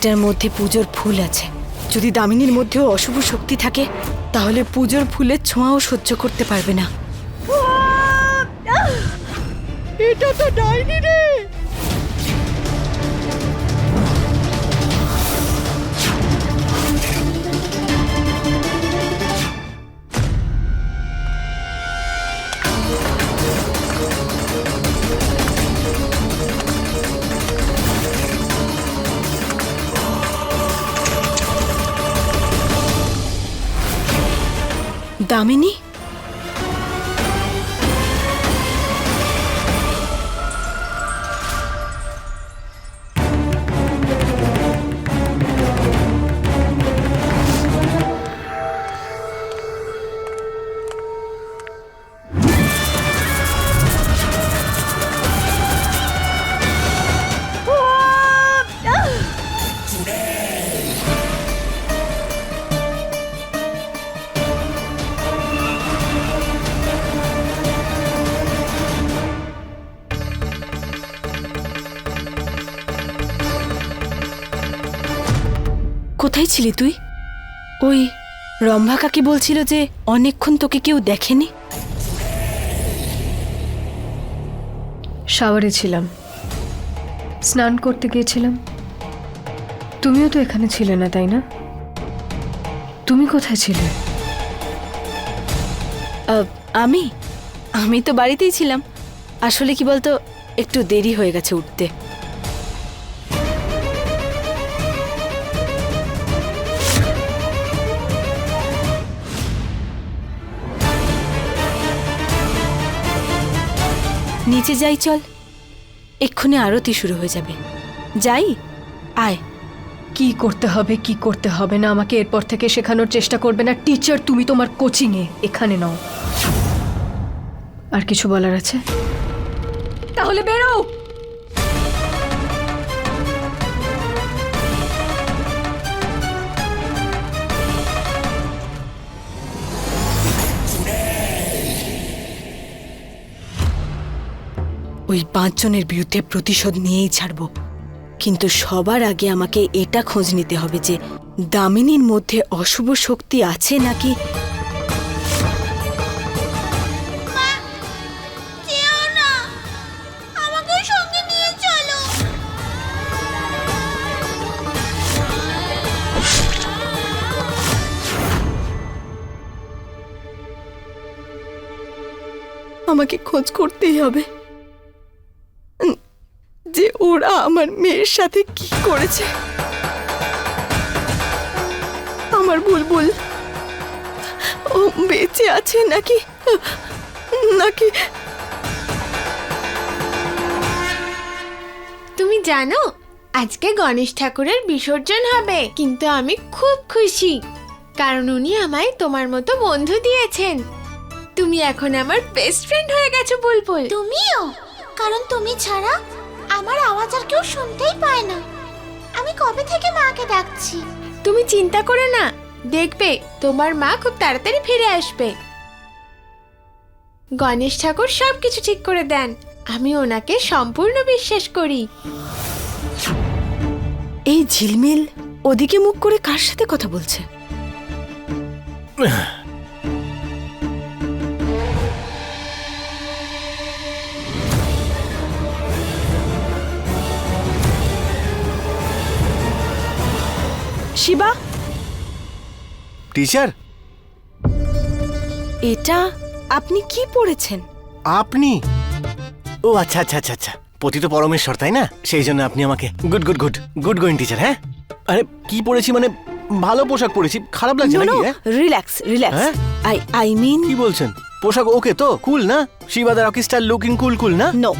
এটার মধ্যে পুজোর ফুল আছে। যদি দামিনীর মধ্যেও অশুভ শক্তি থাকে তাহলে পুজোর ফুলের ছোঁয়াও সহ্য করতে পারবে না। এটা তো ডাইনি রে। দামিনী, কোথায় ছিলি তুই? ওই রম্ভা কাকি বলছিল যে অনেকক্ষণ তোকে কেউ দেখেনি। শাওয়ারে ছিলাম, স্নান করতে গিয়েছিলাম। তুমিও তো এখানে ছিলে না, তাই না? তুমি কোথায় ছিলে? আমি আমি তো বাড়িতেই ছিলাম। আসলে কি বলতো, একটু দেরি হয়ে গেছে উঠতে। নিচে যাই, চল। এক্ষুনি আরতি শুরু হয়ে যাবে। যাই, আয়। কি করতে হবে কি করতে হবে না আমাকে এরপর থেকে শেখানোর চেষ্টা করবে না। টিচার তুমি তোমার কোচিংয়ে, এখানে নাও। আর কিছু বলার আছে? তাহলে বেরো। ওই 5 জনের বিরুদ্ধে প্রতিশোধ নিয়েই ছাড়বো, কিন্তু সবার আগে আমাকে এটা খোঁজ নিতে হবে যে দামিনীর মধ্যে অশুভ শক্তি আছে নাকি। আমাকে খোঁজ করতেই হবে যে ওরা আমার মেয়ের সাথে কি করেছে। আমার বুলবুল ও বেঁচে আছে নাকি নাকি তুমি জানো আজকে গণেশ ঠাকুরের বিসর্জন হবে, কিন্তু আমি খুব খুশি কারণ উনি আমায় তোমার মতো বন্ধু দিয়েছেন। তুমি এখন আমার বেস্ট ফ্রেন্ড হয়ে গেছো বুলবুল। তুমিও, কারণ তুমি ছাড়া আমার আওয়াজ আর কেউ শুনতেই পায় না। আমি কবে থেকে মাকে ডাকছি। তুমি চিন্তা করো না, দেখবে তোমার মা খুব তাড়াতাড়ি ফিরে আসবে। গণেশ ঠাকুর সবকিছু ঠিক করে দেন, আমি ওনাকে সম্পূর্ণ বিশ্বাস করি। এই ঝিলমিল ওদিকে মুখ করে কার সাথে কথা বলছে? শিবা, টিচার, এটা আপনি কি পড়েছেন? আপনি? ও আচ্ছা আচ্ছা আচ্ছা আচ্ছা, পতিত পরমেশ্বর তাই না? সেই জন্য আপনি আমাকে good good good good going teacher. হ্যাঁ, আরে কি পড়েছি মানে ভালো পোশাক পড়েছি, খারাপ লাগছে নাকি? Relax relax. হ্যাঁ? আই মিন, কি বলছেন? পোশাক ওকে তো? কুল না? শিবা দা রকি স্টার লুকিং কুল কুল না? নো,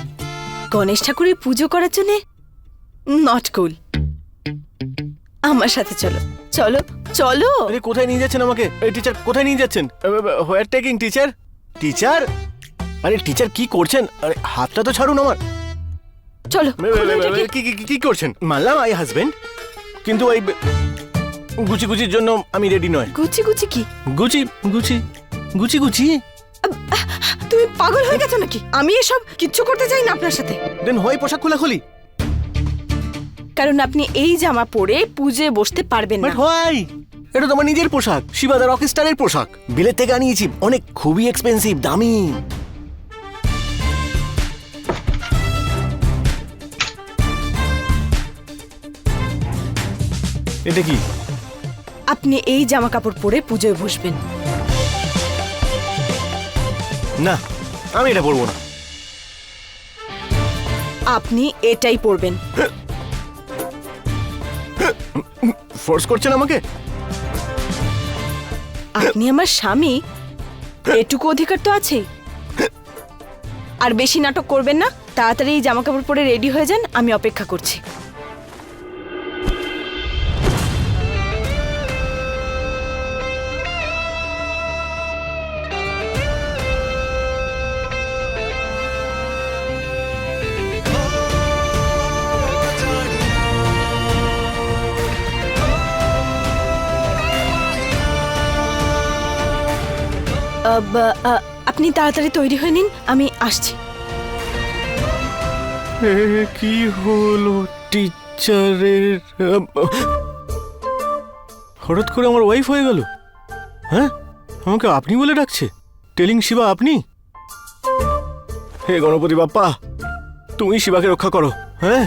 গণেশ ঠাকুরের পুজো করার জন্য নট কুল। আমার সাথে চলো চলো চলো। আরে কোথায় নিয়ে যাচ্ছেন আমাকে? এই টিচার কোথায় নিয়ে যাচ্ছেন? হোয়ার টেকিং টিচার? টিচার, আরে টিচার কি করছেন? আরে হাতটা তো ছাড়ুন আমার। চলো। কি করছেন? মানলাম আই হাজবেন্ড, কিন্তু ওই গুচি গুচির জন্য আমি রেডি নয়। গুচি গুচি কি? Gucci Gucci Gucci Gucci? তুমি পাগল হয়ে গেছো নাকি? আমি এসব কিচ্ছু করতে চাই না আপনার সাথে। দেন হয় পোশাক খোলাখুলি। কারণ আপনি এই জামা পরে পুজোয় বসতে পারবেন বাট না। হোয়াই? এটা তোমার নিজের পোশাক, শিবা দা রকস্টারের পোশাক, বিলেত থেকে আনিয়েছি, অনেক খুবই এক্সপেন্সিভ, দামি। এটা কি? আপনি এই জামা কাপড় পরে পুজোয় বসবেন। না, আমি এটা পরবো না। আপনি এটাই পরবেন। ফোর্স করছেন আমাকে? আপনি আমার স্বামী, এটুকু অধিকার তো আছে। আর বেশি নাটক করবেন না, তাড়াতাড়ি এই জামা কাপড় পরে রেডি হয়ে যান, আমি অপেক্ষা করছি। আপনি তাড়াতাড়ি তৈরি হয়ে নিন, আমি আসছি। কি হলো টিচারের? হঠাৎ করে আমার ওয়াইফ হয়ে গেল। হ্যাঁ, আমাকে আপনি বলে ডাকছে। টেলিং শিবা আপনি? হে গণপতি বাপ্পা, তুমি শিবাকে রক্ষা করো। হ্যাঁ,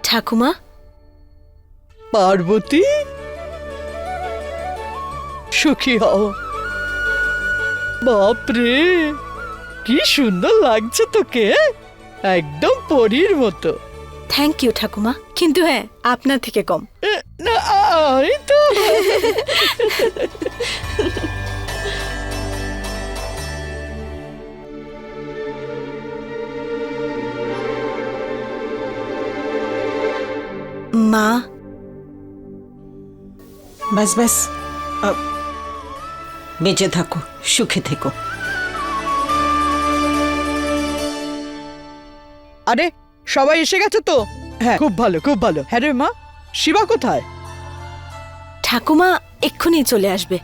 ঠাকুমা, পার্বতী, সুখী হও। বাপরে, কি সুন্দর লাগছে তোকে, একদম পরীর মতো। থ্যাংক ইউ ঠাকুমা, কিন্তু হ্যাঁ, আপনার থেকে কম। না, আমি তো মা, बस बस अब বেঁচে থাকো, সুখে থেকো। আরে সবাই এসে গেছে তো? হ্যাঁ, খুব ভালো, খুব ভালো। হ্যাঁ রে মা, শিবা কোথায়? ঠাকুমা এক্ষুনি চলে আসবে।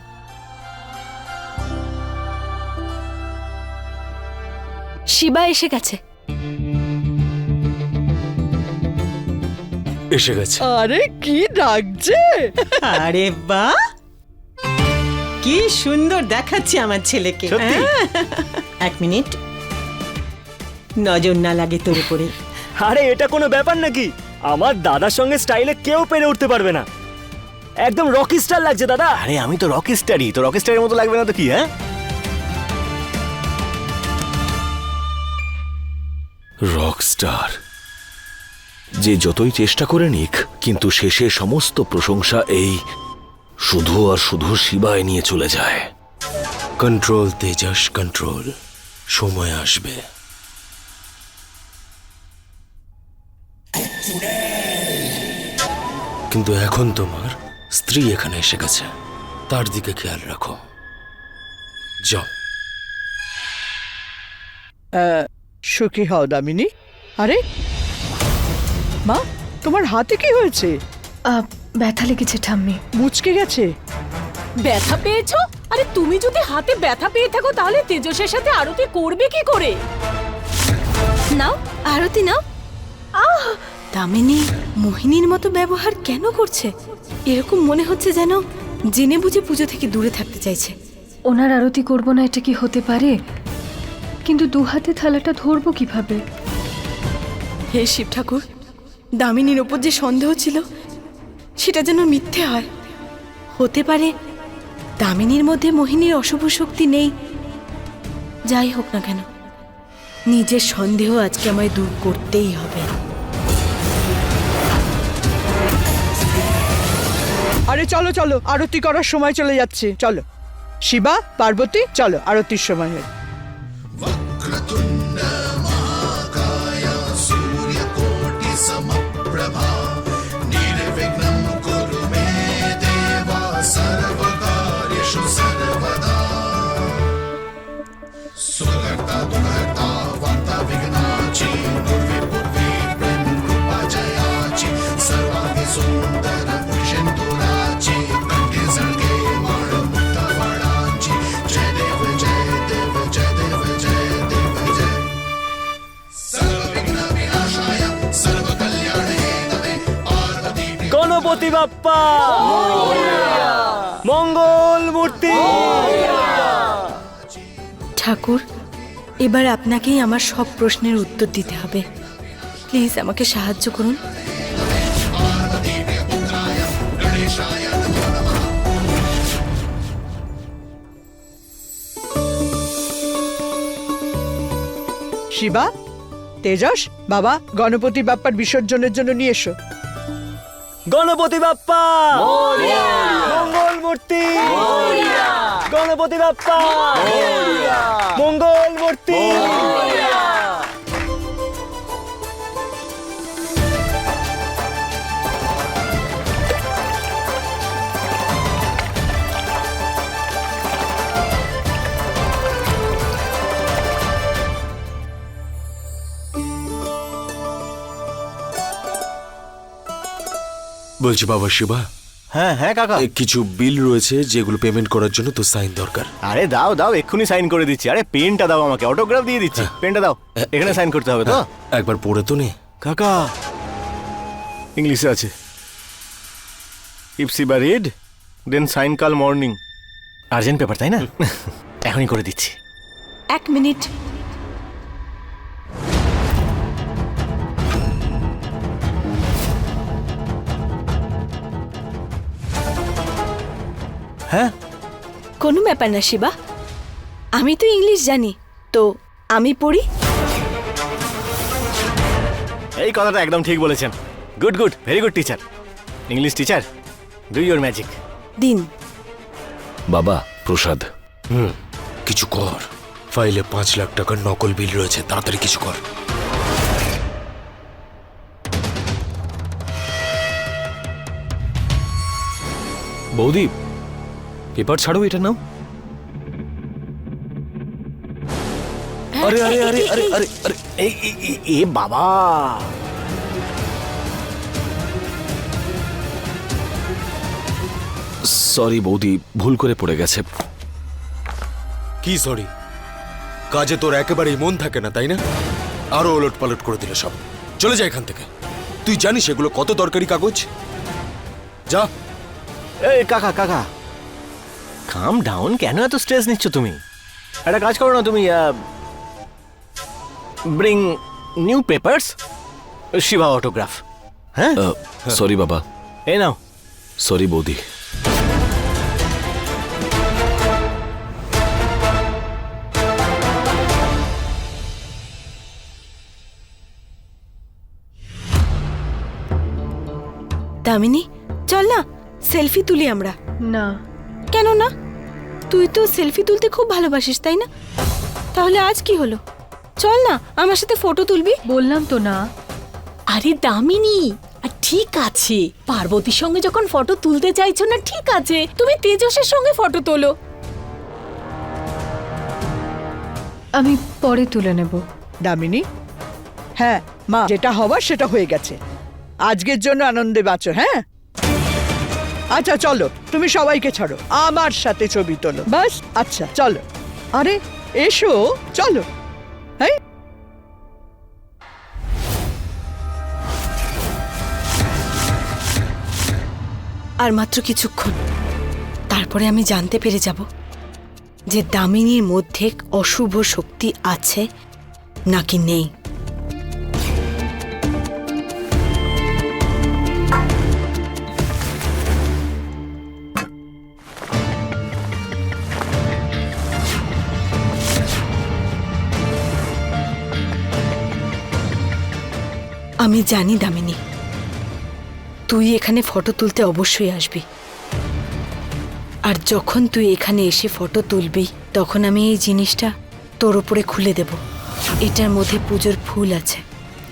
শিবা এসে গেছে। এসে গেছে। আরে কি ডাকছে! আরে বাহ, কি সুন্দর দেখাচ্ছে আমার ছেলেকে। সত্যি? হ্যাঁ? এক মিনিট, নজর না লাগে তোর উপরে। আরে এটা কোনো ব্যাপার নাকি? আমার দাদার সঙ্গে স্টাইলে কেউ পেরে উঠতে পারবে না। একদম রকি স্টার লাগছে দাদা। আরে আমি তো রকস্টারই, তো রকস্টারের মতো লাগবে না তো কি? হ্যাঁ, রকস্টার যে যতই চেষ্টা করে নিক, কিন্তু শেষে সমস্ত প্রশংসা এই শুধু আর শুধু শিবায় নিয়ে চলে যায়। Control Tejas, control. সময় আসবে। কিন্তু এখন তোমার স্ত্রী এখানে এসে গেছে, তার দিকে খেয়াল রাখো। যাও। সুখী হও দামিনী। আরে মা, তোমার হাতে কি হয়েছে? ব্যথা লেগেছে ঠাম্মি। মুচকে গেছে? ব্যথা পেয়েছো? আরে তুমি যদি হাতে ব্যথা পেয়ে থাকো তাহলে তেজসের সাথে আরতি করবে কি করে? নাও আরতি নাও। দামিনী মোহিনীর মতো ব্যবহার কেন করছে? এরকম মনে হচ্ছে যেন জেনে বুঝে পুজো থেকে দূরে থাকতে চাইছে। ওনার আরতি করব না এটা কি হতে পারে? কিন্তু দু হাতে থালাটা ধরবো কিভাবে? হে শিব ঠাকুর, দামিনীর ওপর যে সন্দেহ ছিল সেটা যেন মিথ্যে হয়। হতে পারে দামিনীর মধ্যে মোহিনীর অশুভ শক্তি নেই। যাই হোক না কেন, নিজের সন্দেহ আজকে আমায় দূর করতেই হবে। আরে চলো চলো, আরতি করার সময় চলে যাচ্ছে। চলো শিবা, পার্বতী, চলো আরতির সময় হয়ে। গণপতি বাপ্পা মঙ্গল মূর্তি। ঠাকুর, এবার আপনাকেই আমার সব প্রশ্নের উত্তর দিতে হবে। প্লিজ আমাকে সাহায্য করুন। শিবা, তেজস, বাবা গণপতি বাপ্পার বিসর্জনের জন্য নিয়ে এসো। গণপতি বাপ্পা মঙ্গল মূর্তি। গণপতি বাপ্পা মঙ্গল মূর্তি। বলছি বাবা শিবা, হ্যাঁ হ্যাঁ কাকা। কিছু বিল রয়েছে যেগুলো পেমেন্ট করার জন্য তো সাইন দরকার। আরে দাও দাও, এক্ষুনি সাইন করে দিচ্ছি। আরে পেনটা দাও আমাকে, অটোগ্রাফ দিয়ে দিচ্ছি। পেনটা দাও, এখানে সাইন করতে হবে তো। একবার পড়ে তো নে। কাকা ইংলিশে আছে। If Shiva read then sign কাল মর্নিং। আর্জেন্ট পেপার তাই না? এখনই করে দিচ্ছি। 1 মিনিট। হ্যাঁ কোনো ব্যাপার না শিবা, আমি তো ইংলিশ জানি, তো আমি পড়ি। এই কথাটা একদম ঠিক বলেছেন। Good good, very good teacher. English teacher, do your magic. দিন। বাবা প্রসাদ, কিছু কর। ফাইলে 5 লাখ টাকার নকল বিল রয়েছে, তাড়াতাড়ি কিছু কর। বৌদি, পেপার ছাড়ো, এটা নাও। আরে আরে আরে আরে আরে আরে এ বাবা, সরি বৌদি, ভুল করে পড়ে গেছে। কি সরি? কাজে তোর একেবারেই মন থাকে না তাই না? আরো ওলট পালট করে দিলে সব। চলে যা এখান থেকে। তুই জানিস এগুলো কত দরকারি কাগজ? যা। এই কাকা কাকা, কাম ডাউন। কেন এত স্ট্রেস নিচ্ছ তুমি? একটা কাজ করো না তুমি, bring new papers, Shiva autograph. হ্যাঁ সরি বাবা। এই নাও। সরি বৌদি। দামিনী, চল না সেলফি তুলি আমরা। না, কেন না? তুই তো সেলফি তুলতে খুব ভালোবাসিস তাই না? তাহলে আজ কি হলো? চল না আমার সাথে ফটো তুলবি। বললাম তো না। আরে দামিনী, ঠিক আছে, পার্বতীর সঙ্গে যখন ফটো তুলতে চাইছো না, ঠিক আছে, তুমি তেজসের সঙ্গে ফটো তোলো। আমি পরে তুলে নেব। দামিনী, হ্যাঁ মা, যেটা হবার সেটা হয়ে গেছে। আজকের জন্য আনন্দে বাঁচো। হ্যাঁ আচ্ছা চলো, তুমি সবাইকে ছাড়ো, আমার সাথে ছবি তোলো বাস। আচ্ছা চলো। আরে এসো, চলো। হ্যাঁ আর মাত্র কিছুক্ষণ, তারপরে আমি জানতে পেরে যাব যে দামিনীর মধ্যে অশুভ শক্তি আছে নাকি নেই। আমি জানি দামিনী, তুই এখানে ফটো তুলতে অবশ্যই আসবি। আর যখন তুই এখানে এসে ফটো তুলবি, তখন আমি এই জিনিসটা তোর উপরে খুলে দেব। এটার মধ্যে পুজোর ফুল আছে।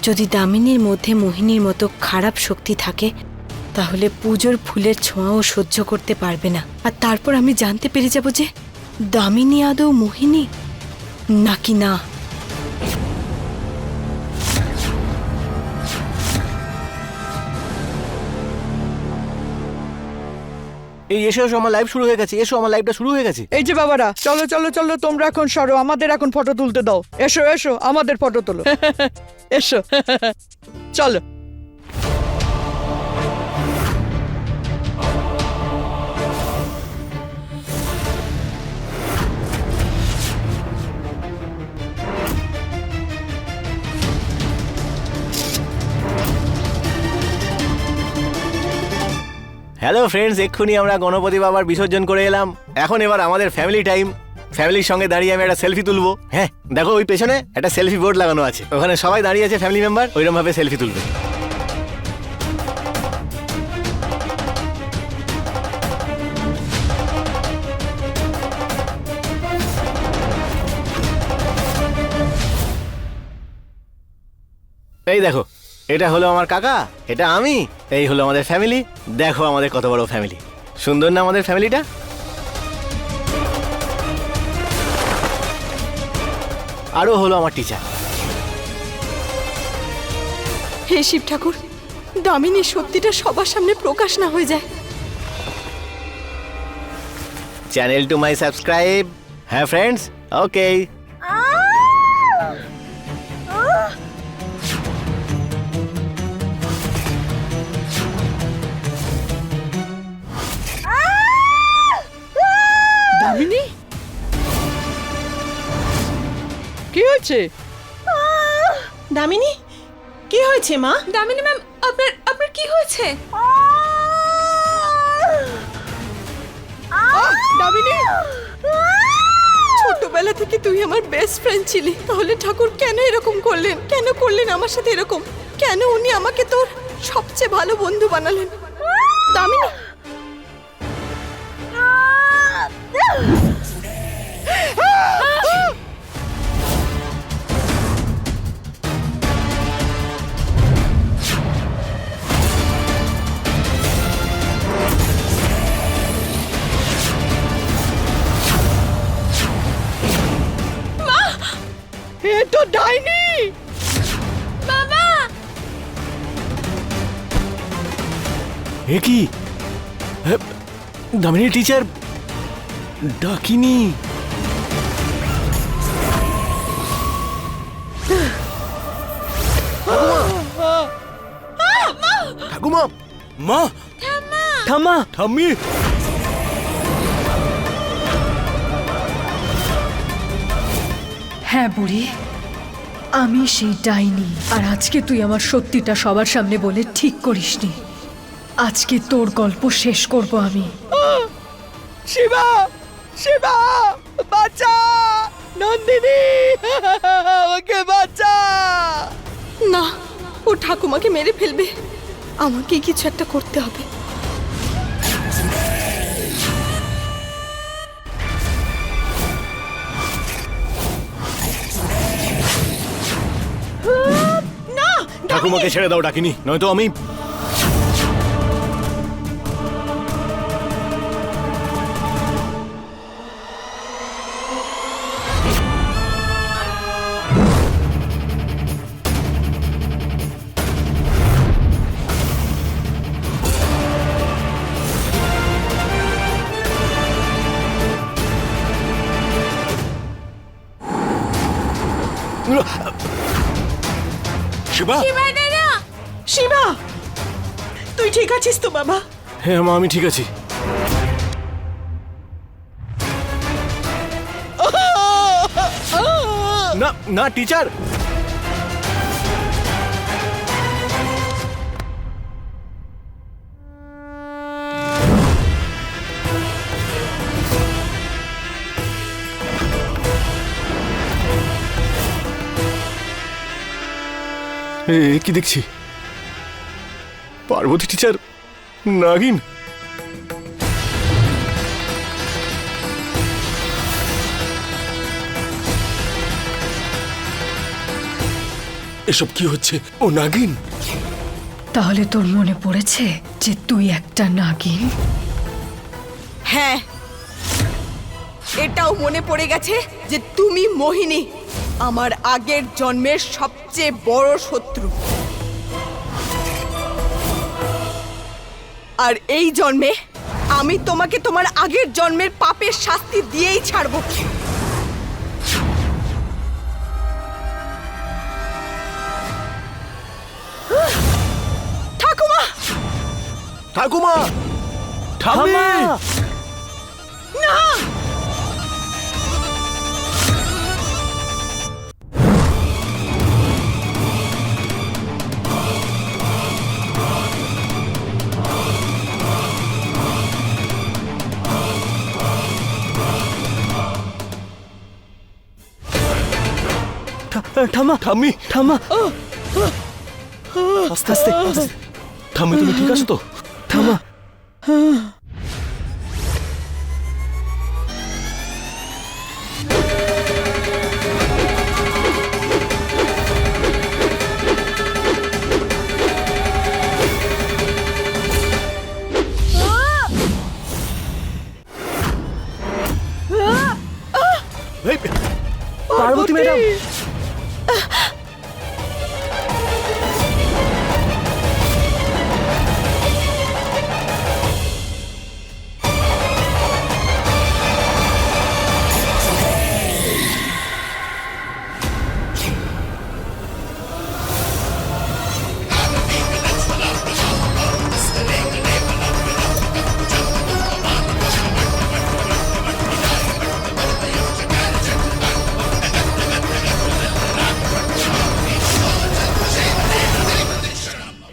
যদি দামিনীর মধ্যে মোহিনীর মতো খারাপ শক্তি থাকে, তাহলে পুজোর ফুলের ছোঁয়াও সহ্য করতে পারবে না, আর তারপর আমি জানতে পেরে যাব যে দামিনী আদৌ মোহিনী নাকি না। এই এসো এসো, আমার লাইভ শুরু হয়ে গেছে, এসো আমার লাইভটা শুরু হয়ে গেছে। এই যে বাবারা, চলো চলো চলো, তোমরা এখন সরো, আমাদের এখন ফটো তুলতে দাও। এসো এসো, আমাদের ফটো তোলো। এসো চলো। হ্যালো ফ্রেন্ডস, এক্ষুনি আমরা গণপতি বাবার বিসর্জন করে এলাম। এখন এবার আমাদের ফ্যামিলি টাইম। ফ্যামিলির সঙ্গে দাঁড়িয়ে আমি একটা সেলফি তুলবো। হ্যাঁ দেখো, ওই পেছনে একটা সেলফি বোর্ড লাগানো আছে, ওখানে সবাই দাঁড়িয়ে আছে ফ্যামিলি মেম্বার, ওইরকম ভাবে সেলফি তুলবে। এই দেখো, এটা হলো আমার কাকা, এটা আমি, এই হলো আমাদের ফ্যামিলি। দেখো আমাদের কত বড় ফ্যামিলি, সুন্দর না আমাদের ফ্যামিলিটা? আরো হলো আমার টিচার। হে শিব ঠাকুর, দামিনীর সত্যিটা সবার সামনে প্রকাশ না হয়ে যায়। Channel to my subscribe. হ্যাঁ ফ্রেন্ডস, ওকে। দামিনী, কি হয়েছে? দামিনী, কি হয়েছে মা? দামিনী ম্যাম, আপনার কি হয়েছে? দামিনী, ছোটবেলা থেকে তুই আমার বেস্ট ফ্রেন্ড ছিলি, তাহলে ঠাকুর কেন এরকম করলেন? কেন করলেন আমার সাথে এরকম? কেন উনি আমাকে তোর সবচেয়ে ভালো বন্ধু বানালেন? দামিনী, এ তো ডাইনি। বাবা! এ কি? দামিনী টিচার ডাকিনি। ঠাকুমা, মা, ঠাম্মা, ঠাম্মি। হ্যাঁ বুড়ি, আমি সেই ডাইনি। আর আজকে তুই আমার সত্যিটা সবার সামনে বলে ঠিক করিসনি। আজকে তোর গল্প শেষ করব আমি। শিবা, শিবা, বাঁচা! নন্দিনী, ওকে বাঁচা! না, ও ঠাকুমাকে মেরে ফেলবে। আমাকে কিছু একটা করতে হবে। ঠাকুমাকে ছেড়ে দাও ডাকিনি, নয়তো আমি। শিবা, শিবা, তুই ঠিক আছিস তো বাবা? হ্যাঁ মা, আমি ঠিক আছি। না না টিচার, কি দেখছি? পার্বতী টিচার নাগিন। এসব কি হচ্ছে? ও নাগিন? তাহলে তোর মনে পড়েছে যে তুই একটা নাগিন? হ্যাঁ, এটাও মনে পড়ে গেছে যে তুমি মোহিনী, আমার আগের জন্মের সবচেয়ে বড় শত্রু। আর এই জন্মে আমি তোমাকে তোমার আগের জন্মের পাপের শাস্তি দিয়েই ছাড়ব। ঠাকুমা, ঠাকুমা! ঠাম্মা! না! ঠাম্মা! ঠাম্মি! ঠাম্মা! আস্তে আস্তে আস্তে। ঠাম্মি, তুমি ঠিক আছো তো? ঠাম্মা! এই, পার্বতী ম্যাডাম!